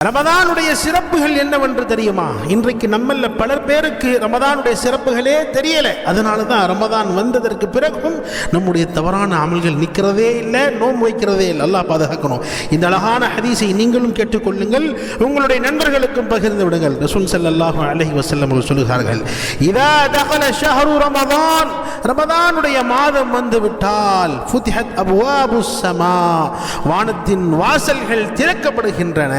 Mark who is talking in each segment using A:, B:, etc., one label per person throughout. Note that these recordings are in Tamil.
A: ரமதானுடைய சிறப்புகள் என்னவென்று தெரியுமா? இன்றைக்கு நம்மள பலர் பேருக்கு ரமதானுடைய சிறப்புகளே தெரியல. அதனால தான் ரமதான் வந்ததற்கு பிறகும் நம்முடைய தவறான அமல்கள் நிற்கிறதே இல்லை, நோன்பு வைக்கிறதே இல்லை. அல்லாஹ் பாதுகாக்கணும். இந்த அழகான ஹதீஸை நீங்களும் கேட்டுக்கொள்ளுங்கள், உங்களுடைய நண்பர்களுக்கும் பகிர்ந்து விடுங்கள். ரசூல் ஸல்லல்லாஹு அலைஹி வஸல்லம் அவர்கள் சொல்கிறார்கள், இதா தகல ஷஹ்ரு ரமதான், ரமதானுடைய மாதம் வந்து விட்டால் ஃபுதிஹத் அப்வாபுஸ் ஸமா, வானத்தின் வாசல்கள் திறக்கப்படுகின்றன.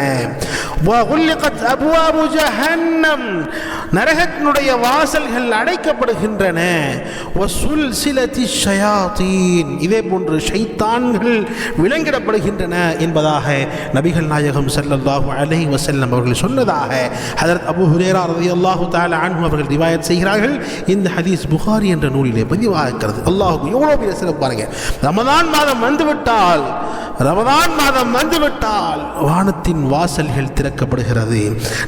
A: வகுல்லிகத் அப்வாபு ஜஹன்னம், நரகத்தினுடைய வாசல்கள் அடைக்கப்படுகின்றன. வசுல்சிலத்தி ஷயாத்தீன், இதே போன்று ஷைத்தான்கள் விலங்கிடப்படுகின்றன என்பதாக நபிகள் நாயகம் ஸல்லல்லாஹு அலைஹி வஸல்லம் அவர்கள் சொன்னதாக ஹஜ்ரத் அபூ ஹுரைரா ரலியல்லாஹு தஆலா அன்ஹு அவர்கள் ரிவாயத் செய்கிறார்கள். இந்த ஹதீஸ் புகாரி என்ற நூலிலே பதிவாக இருக்கிறது. அல்லாஹ்வுக்கு எவ்வளவு பெரிய சிறப்பு பாருங்க. ரமதான் மாதம் வந்துவிட்டால், ரமதான் மாதம் வந்துவிட்டால் வானத்தின் வாசல்கள் திறக்கப்படுகிறது,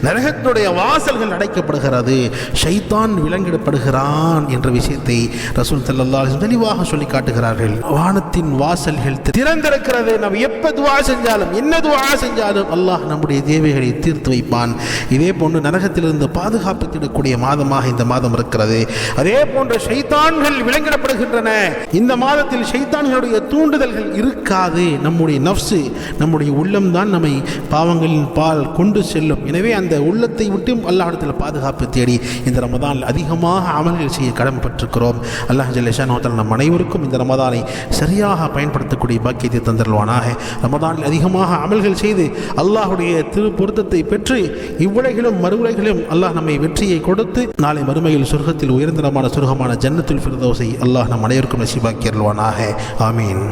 A: நரகத்தினுடைய வாசல்கள் அடைக்கப்படுகிறது, ஷைத்தான் விலங்கிடப்படுகிறான் என்ற விஷயத்தை ரசூல் ஸல்லல்லாஹு அலைஹி வஸல்லம் தெளிவாக சொல்லி காட்டுகிறார்கள். வானத்தின் வாசல்கள் திறந்திருக்கிறது. நாம் எப்ப துஆ செஞ்சாலும், என்ன துஆ செஞ்சாலும் அல்லாஹ் நம்முடைய தேவைகளை தீர்த்து வைப்பான். இதே போன்று நரகத்திலிருந்து பாதுகாப்பித்திடக்கூடிய மாதமாக இந்த மாதம் இருக்கிறது. அதே போன்ற ஷைத்தான்கள் விலங்கிடப்படுகின்றன. இந்த மாதத்தில் ஷைத்தான்களுடைய தூண்டுதல்கள் இருக்காது. நம்முடைய நஃப்ஸ், நம்முடைய உள்ளம் தான் நம்மை பாவங்களின் பால் கொண்டு செல்லும். எனவே அந்த உள்ளத்தை விட்டு அல்லாஹ்விடத்தில் பாதுகாப்பு தேடி இந்த ரமதானில் அதிகமாக அமல்கள் செய்ய கடமைப்பட்டிருக்கிறோம். அல்லாஹ் ஜல்ல ஷானஹு வ தஆலா நம் அனைவருக்கும் இந்த ரமதானை சரியாக பயன்படுத்தக்கூடிய பாக்கியத்தை தந்தருள்வானாக. ரமதானில் அதிகமாக அமல்கள் செய்து அல்லாஹ்வுடைய திரு பொருத்தத்தை பெற்று இவ்வுலகிலும் மறுவுலகிலும் அல்லாஹ் நம்மை வெற்றியை கொடுத்து நாளை மறுமையில் சொர்க்கத்தில் உயர்ந்தரமான சொர்க்கமான ஜன்னத்துல் ஃபிர்தௌஸை அல்லாஹ் நம் அனைவருக்கும் நசீபாக்கி அருள்வானாக. ஆமீன்.